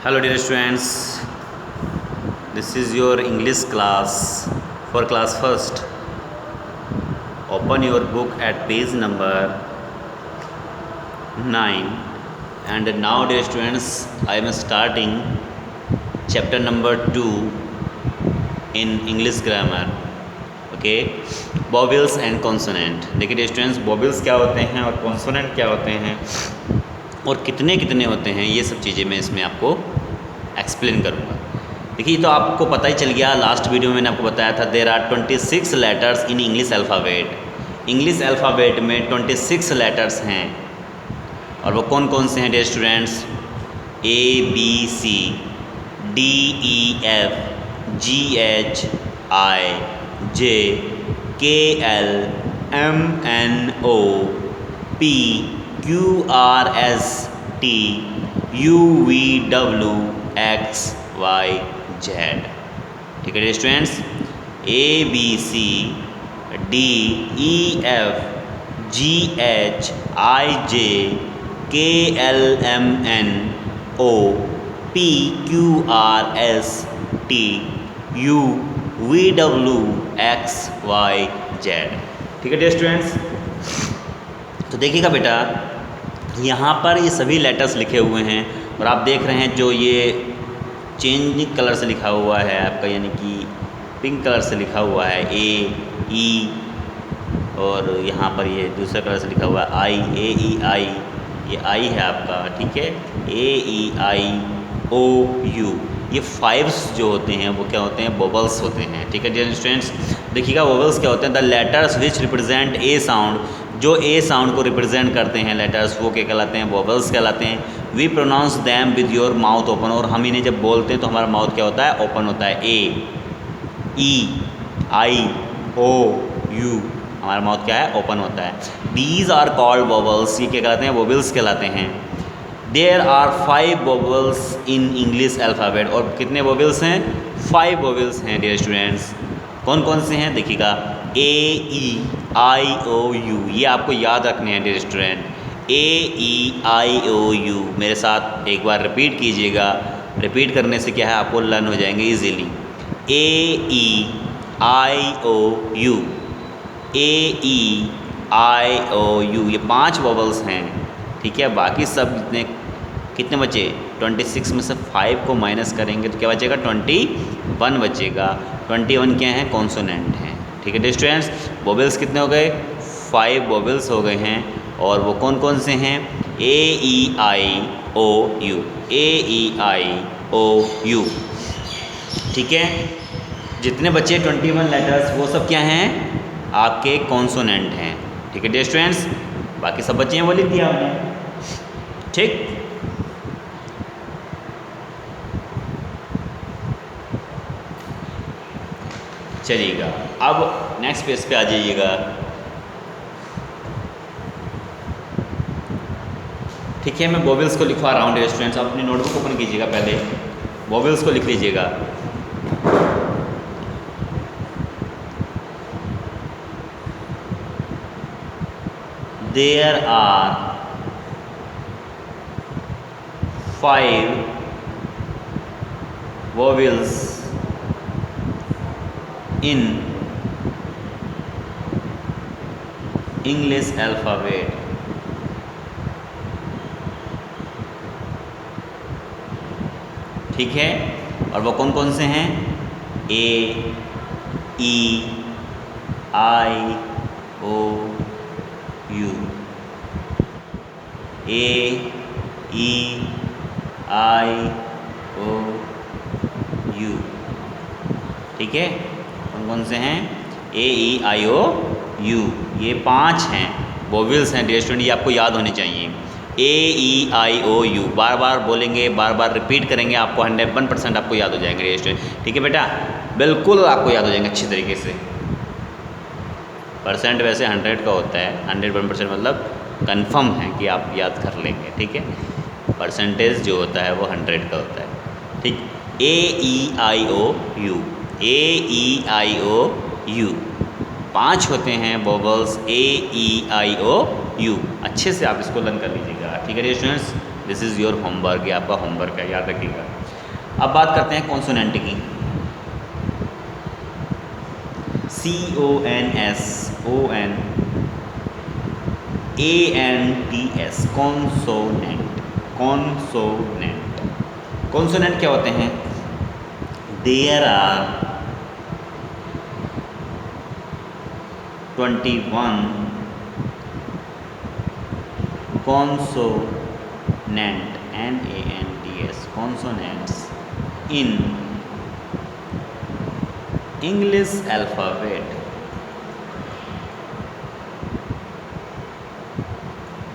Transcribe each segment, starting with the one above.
Hello dear students, this is your English class for class first. Open your book at page number 9 and now dear students I am starting chapter number 2 in English grammar. Okay, vowels and consonant. देखिए dear students, vowels क्या होते हैं और consonant क्या होते हैं और कितने कितने होते हैं, ये सब चीज़ें मैं इसमें आपको एक्सप्लेन करूँगा. देखिए तो आपको पता ही चल गया, लास्ट वीडियो में मैंने आपको बताया था there are 26 letters in English alphabet. English alphabet में 26 लेटर्स हैं और वो कौन कौन से हैं dear students? ABC DEF GHIJ KL MNO PQRST UVWXYZ. ठीक है dear students, ABC DEF GHIJ KLMNO PQRST UVWXYZ. ठीक है डियर स्टूडेंट्स, तो देखिएगा बेटा, यहाँ पर ये सभी लेटर्स लिखे हुए हैं और आप देख रहे हैं जो ये चेंजिंग कलर से लिखा हुआ है आपका, यानी कि पिंक कलर से लिखा हुआ है AE, और यहाँ पर ये दूसरे कलर से लिखा हुआ है I AEI, ये I है आपका, ठीक है, AEIOU. ये 5 जो होते हैं वो क्या होते हैं? वोवेल्स होते हैं. ठीक है डियर स्टूडेंट्स, देखिएगा वोवेल्स क्या होते हैं? The letters which represent a sound, जो ए साउंड को रिप्रेजेंट करते हैं लेटर्स, वो क्या कहलाते हैं? वोवेल्स कहलाते हैं. We pronounce them with your mouth open, और हम इन्हें जब बोलते हैं तो हमारा माउथ क्या होता है? ओपन होता है. AEIOU, हमारा माउथ क्या है? ओपन होता है. दीज आर कॉल्ड वोवेल्स, ये क्या कहलाते हैं? वोवेल्स कहलाते हैं. There are 5 vowels in English alphabet, और कितने वोवेल्स हैं? 5 वोवेल्स हैं डियर स्टूडेंट्स. कौन कौन से हैं? देखिएगा AEIOU, ये आपको याद रखने हैं डियर स्टूडेंट. AEIOU मेरे साथ एक बार रिपीट कीजिएगा. रिपीट करने से क्या है, आपको लर्न हो जाएंगे इजीली. AEIOU AEIOU, ये 5 वोवेल्स हैं. ठीक है, बाकी सब कितने बचे? 26 में से 5 को माइनस करेंगे तो क्या बचेगा? 21 बचेगा. 21 क्या हैं? कॉन्सोनेंट हैं. ठीक है डियर स्टूडेंट्स, वोवेल्स कितने हो गए? 5 वोवेल्स हो गए हैं, और वो कौन कौन से हैं? AEIOU AEIOU. ठीक है, जितने बचे 21 लेटर्स वो सब क्या हैं? आपके कॉन्सोनेंट हैं. ठीक है डियर स्टूडेंट्स, बाकी सब बच्चे हैं वो लिख दिया हमने. ठीक, चलिएगा अब नेक्स्ट पेज पे आ जाइएगा. ठीक है, मैं वोवेल्स को लिखवा रहा हूँ डियर स्टूडेंट्स. आप अपनी नोटबुक ओपन कीजिएगा, पहले वोवेल्स को लिख लीजिएगा. There are 5 vowels in English alphabet. ठीक है, और वो कौन कौन से हैं? AEIOU AEIOU. ठीक है, कौन कौन से हैं? AEIOU, ये 5 हैं वोवेल्स हैं डियर स्टूडेंट, ये आपको याद होने चाहिए. AEIOU बार बार बोलेंगे, बार बार रिपीट करेंगे, आपको 101% आपको याद हो जाएंगे डियर स्टूडेंट. ठीक है बेटा, बिल्कुल आपको याद हो जाएंगे अच्छी तरीके से. परसेंट वैसे 100 का होता है, 101% मतलब कंफर्म है कि आप याद कर लेंगे. ठीक है, परसेंटेज जो होता है वो 100 का होता है. ठीक, AEIOU AEIOU 5 होते हैं वोवेल्स AEIOU. अच्छे से आप इसको लर्न कर लीजिएगा. ठीक है dear students, this is your homework, ये आपका होमवर्क है, याद रखिएगा। अब बात करते हैं कॉन्सोनेंट की। CONSONANTS, consonant. कॉन्सोनेंट, कॉन्सोनेंट क्या होते हैं? There are 21 consonant, NANTS, consonants in English alphabet,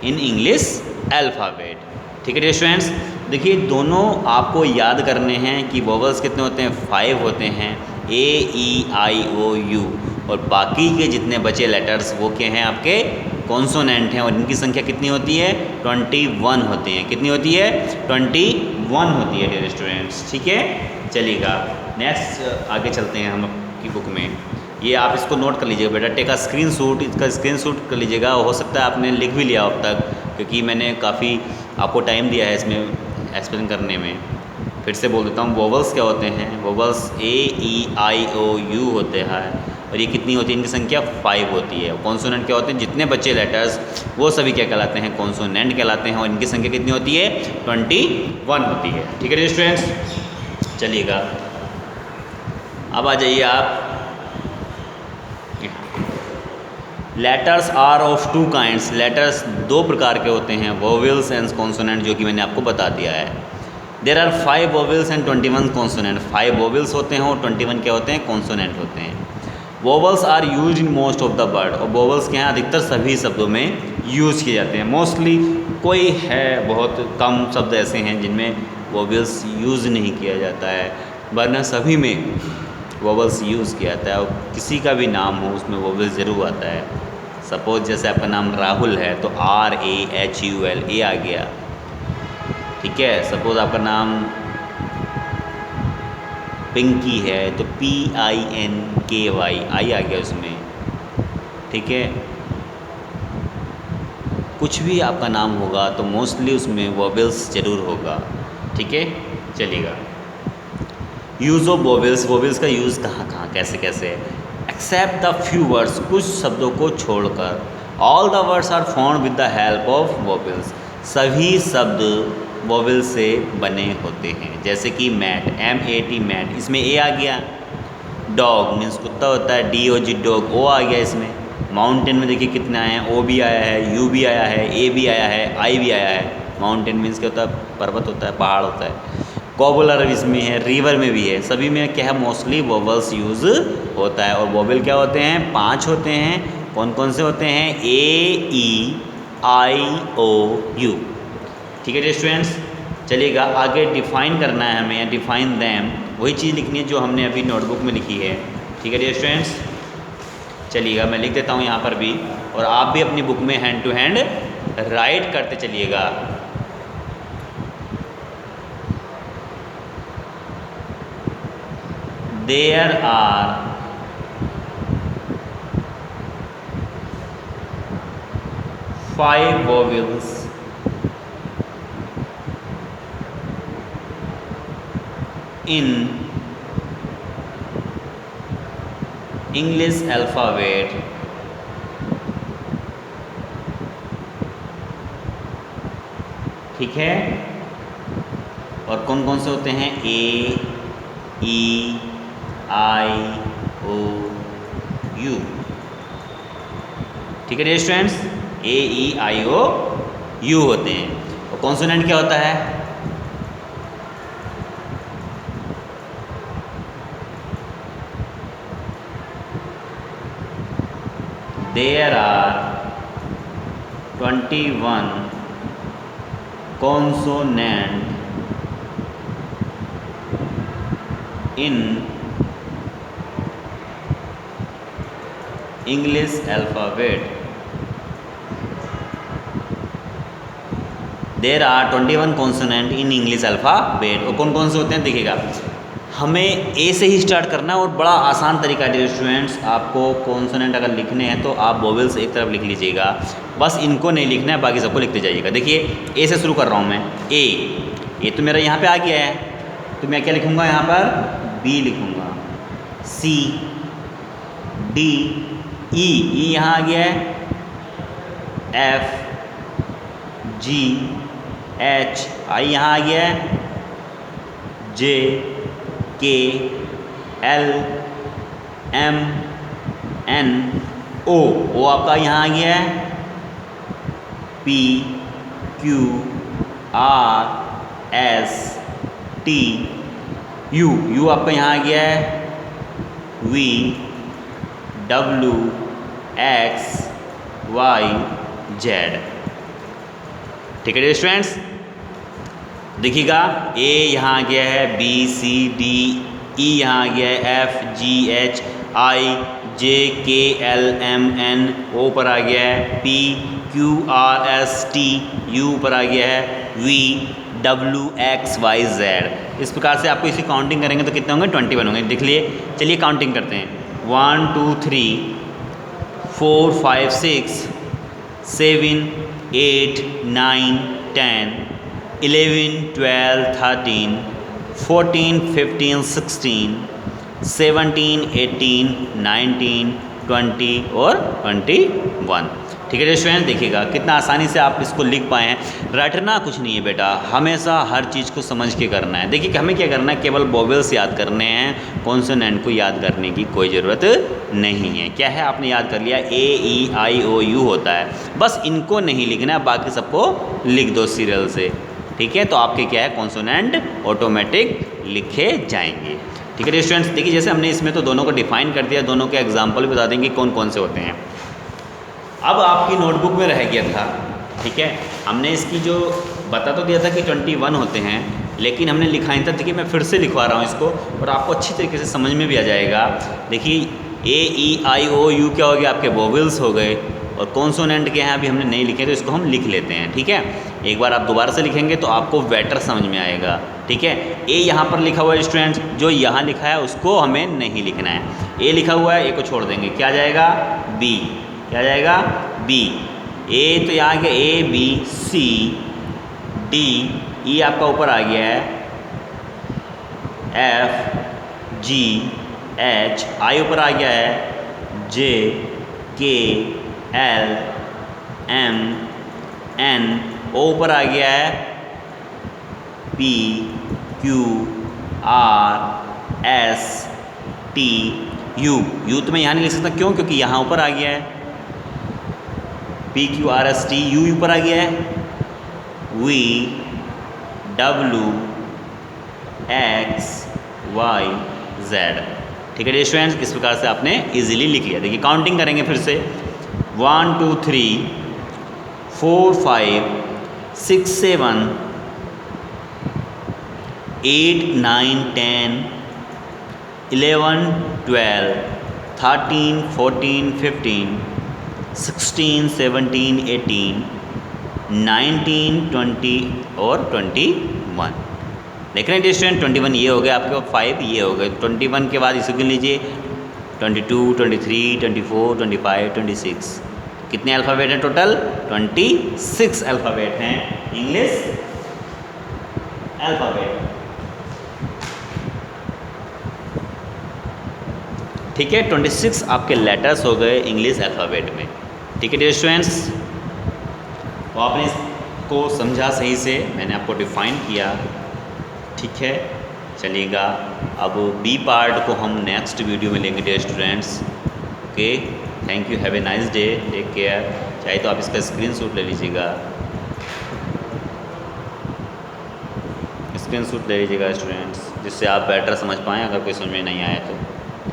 in English alphabet। ठीक है डियर स्टूडेंट्स, देखिए दोनों आपको याद करने हैं कि वोवल्स कितने होते हैं, 5 होते हैं, AEIOU, और बाकी के जितने बचे लेटर्स वो क्या हैं, आपके कॉन्सोनेंट हैं, और इनकी संख्या कितनी होती है, 21 होती है। कितनी होती है, 21 होती है डियर स्टूडेंट्स। ठीक है, चलिएगा नेक्स्ट आगे चलते हैं हम आपकी बुक में। ये आप इसको नोट कर लीजिएगा बेटा, टेक का स्क्रीनशॉट, इसका स्क्रीनशॉट कर लीजिएगा। हो सकता है आपने लिख भी लिया अब तक, क्योंकि मैंने काफ़ी आपको टाइम दिया है इसमें एक्सप्लेन करने में। फिर से बोल देता हूँ, वोवल्स क्या होते हैं, वोवल्स AEIOU होते हैं, और ये कितनी होती है, इनकी संख्या 5 होती है। कॉन्सोनेंट क्या होते हैं, जितने बच्चे लेटर्स वो सभी क्या कहलाते हैं, कॉन्सोनेंट कहलाते हैं, और इनकी संख्या कितनी होती है, 21 होती है। ठीक है स्टूडेंट्स, चलिएगा अब आ जाइए आप। Letters are of 2 kinds, letters 2 प्रकार के होते हैं, वोवेल्स एंड कॉन्सोनेंट, जो कि मैंने आपको बता दिया है। There are 5 vowels and 21 consonant, 5 vowels होते हैं और 21 क्या होते हैं, कॉन्सोनेंट होते हैं। Vowels are use in most of the word, और वोवल्स के यहाँ अधिकतर सभी शब्दों में यूज़ किए जाते हैं। मोस्टली कोई है, बहुत कम शब्द ऐसे हैं जिनमें वोवल्स यूज़ नहीं किया जाता है, वरना सभी में वोवल्स यूज़ किया जाता है। और किसी का भी नाम हो उसमें वोवल्स ज़रूर आता है। सपोज जैसे आपका नाम राहुल है तो RAHUL, ए आ गया। ठीक है, सपोज आपका नाम पिंकी है तो PINKY, आई आ गया उसमें। ठीक है, कुछ भी आपका नाम होगा तो मोस्टली उसमें वोवेल्स ज़रूर होगा। ठीक है, चलिएगा। यूज़ ऑफ वोवेल्स, वोवेल्स का यूज़ कहाँ कहाँ कैसे कैसे है। एक्सेप्ट द फ्यू वर्ड्स, कुछ शब्दों को छोड़कर। All the words are found with the help of vowels, सभी शब्द वोवेल से बने होते हैं। जैसे कि मैट, MAT मैट, इसमें A आ गया। डॉग मीन्स कुत्ता होता है, DOG डॉग, O आ गया इसमें। माउंटेन में देखिए कितने आए हैं, O भी आया है, U भी आया है, A भी आया है, I भी आया है। माउंटेन मीन्स क्या होता है, पर्वत होता है, पहाड़ होता है। कोबुलर इसमें है, रिवर में भी है, सभी में क्या है, मोस्टली वोवेल्स यूज़ होता है। और वोवेल क्या होते हैं, 5 होते हैं। कौन कौन से होते हैं, AEIOU। ठीक है स्टूडेंट्स, चलिएगा आगे डिफ़ाइन करना है हमें, डिफ़ाइन दैम, वही चीज़ लिखनी है जो हमने अभी नोटबुक में लिखी है। ठीक है स्टूडेंट्स, चलिएगा मैं लिख देता हूँ यहाँ पर भी, और आप भी अपनी बुक में हैंड टू हैंड राइट करते चलिएगा। There are 5 vowels in English alphabet ठीक है, और कौन कौन से होते हैं, AEIOU। ठीक है डियर स्टूडेंट्स, AEIOU होते हैं। और कॉन्सोनेंट क्या होता है, there are 21 consonant in English alphabet। There are 21 consonant in English alphabet। और कौन कौन से होते हैं देखिएगा, हमें ए से ही स्टार्ट करना है और बड़ा आसान तरीका है स्टूडेंट्स। आपको कॉन्सोनेंट अगर लिखने हैं तो आप वोवेल्स एक तरफ लिख लीजिएगा, बस इनको नहीं लिखना है, बाकी सबको लिखते जाइएगा। देखिए ए से शुरू कर रहा हूँ मैं, ए तो मेरा यहाँ पे आ गया है, तो मैं क्या लिखूँगा यहाँ पर, बी लिखूँगा, सी, डी, ई यहाँ आ गया है, एफ, जी, एच, आई यहाँ आ गया है, जे, के, एल, एम, एन, ओ आपका यहाँ आ गया है, P, Q, R, S, T, U आपका यहाँ आ गया है, V, W, X, Y, Z. ठीक है स्टूडेंट्स, देखिएगा ए यहाँ आ गया है, बी, सी, डी, ई यहाँ आ गया है, एफ, जी, एच, आई, जे, के, एल, एम, एन, ओ पर आ गया है, P, Q, R, S, T, U पर आ गया है, V, W, X, Y, Z. इस प्रकार से आपको इसी काउंटिंग करेंगे तो कितने होंगे, 21 होंगे। देख लिए, चलिए काउंटिंग करते हैं, 1 2 3 4 5 6 7 8 9 10 11 12 13 14 15 16 17 18 19 20 और 21। ठीक है स्टूडेंट, देखिएगा कितना आसानी से आप इसको लिख पाए हैं। रटना कुछ नहीं है बेटा, हमेशा हर चीज़ को समझ के करना है। देखिए हमें क्या करना है, केवल वोवेल्स याद करने हैं, कॉन्सोनेंट को याद करने की कोई ज़रूरत नहीं है। क्या है, आपने याद कर लिया, ए, ई, आई, ओ, यू होता है, बस इनको नहीं लिखना है, बाकी सबको लिख दो सीरियल से। ठीक है, तो आपके क्या है, कॉन्सोनेंट ऑटोमेटिक लिखे जाएंगे। ठीक है स्टूडेंट्स, देखिए जैसे हमने इसमें तो दोनों को डिफाइन कर दिया, दोनों के एग्जाम्पल भी बता देंगे कौन कौन से होते हैं। अब आपकी नोटबुक में रह गया था, ठीक है, हमने इसकी जो बता तो दिया था कि 21 होते हैं, लेकिन हमने लिखा नहीं था। देखिए मैं फिर से लिखवा रहा हूँ इसको और आपको अच्छी तरीके से समझ में भी आ जाएगा। देखिए ए, ई, आई, ओ, यू क्या हो गया, आपके वोवेल्स हो गए, और कॉन्सोनेंट के यहाँ अभी हमने नहीं लिखे तो इसको हम लिख लेते हैं। ठीक है, एक बार आप दोबारा से लिखेंगे तो आपको बेटर समझ में आएगा। ठीक है, ए यहाँ पर लिखा हुआ है स्टूडेंट्स, जो यहाँ लिखा है उसको हमें नहीं लिखना है। ए लिखा हुआ है, ए को छोड़ देंगे, क्या जाएगा, बी, क्या जाएगा, बी। ए तो यहाँ आ गया, ए, बी, सी, डी, ई आपका ऊपर आ गया है, एफ, जी, एच, आई ऊपर आ गया है, जे, के, एल, एम, एन, ओ ऊपर आ गया है, P, Q, R, S, T, U तो मैं यहाँ नहीं लिख सकता, क्यों, क्योंकि यहाँ ऊपर आ गया है, P, Q, R, S, T, U ऊपर आ गया है, V, W, X, Y, Z. ठीक है स्टूडेंट्स, इस प्रकार से आपने इजीली लिख लिया। देखिए काउंटिंग करेंगे फिर से, 1 2 3 4 5 6 7 8 9 10 11 12 13 14 15 16 17 18 19 20 और 21। देख रहे हैं स्टूडेंट, 21 ये हो गया आपके, 5 ये हो गए, 21 के बाद इसे गिन लीजिए, 22 23 24 25 26। कितने अल्फ़ाबेट हैं टोटल, 26 अल्फ़ाबेट हैं इंग्लिश अल्फ़ाबेट। ठीक है, 26 आपके लेटर्स हो गए इंग्लिश अल्फ़ाबेट में। ठीक है डियर स्टूडेंट्स, तो आपने इसको समझा सही से, मैंने आपको डिफ़ाइन किया। ठीक है, चलिएगा अब बी पार्ट को हम नेक्स्ट वीडियो में लेंगे dear students. Okay, thank you, have a nice day, take care. चाहे तो आप इसका स्क्रीनशॉट ले लीजिएगा, स्क्रीनशॉट ले लीजिएगा स्टूडेंट्स, जिससे आप बेटर समझ पाएँ अगर कोई समझ में नहीं आया तो।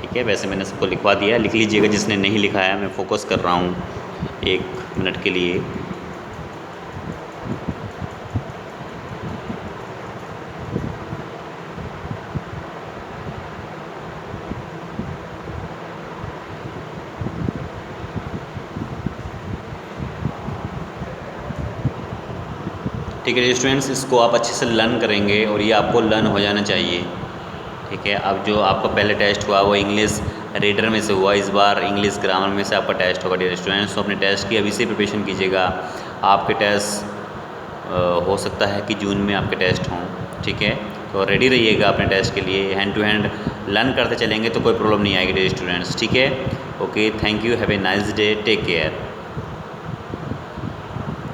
ठीक है, वैसे मैंने सबको लिखवा दिया, लिख लीजिएगा जिसने नहीं लिखा है, मैं फोकस कर रहा हूँ 1 मिनट के लिए। ठीक है स्टूडेंट्स, इसको आप अच्छे से लर्न करेंगे और ये आपको लर्न हो जाना चाहिए। ठीक है। अब जो आपका पहले टेस्ट हुआ वो इंग्लिश रीडर में से हुआ, इस बार इंग्लिश ग्रामर में से आपका टेस्ट होगा डियर स्टूडेंट्स। तो अपने टेस्ट की अभी से प्रिपरेशन कीजिएगा। आपके टेस्ट हो सकता है कि जून में आपके टेस्ट हों, ठीक है। तो रेडी रहिएगा अपने टेस्ट के लिए, हैंड टू हैंड लर्न करते चलेंगे तो कोई प्रॉब्लम नहीं आएगी डियर स्टूडेंट्स, ठीक है। Okay, thank you, have a nice day, take care.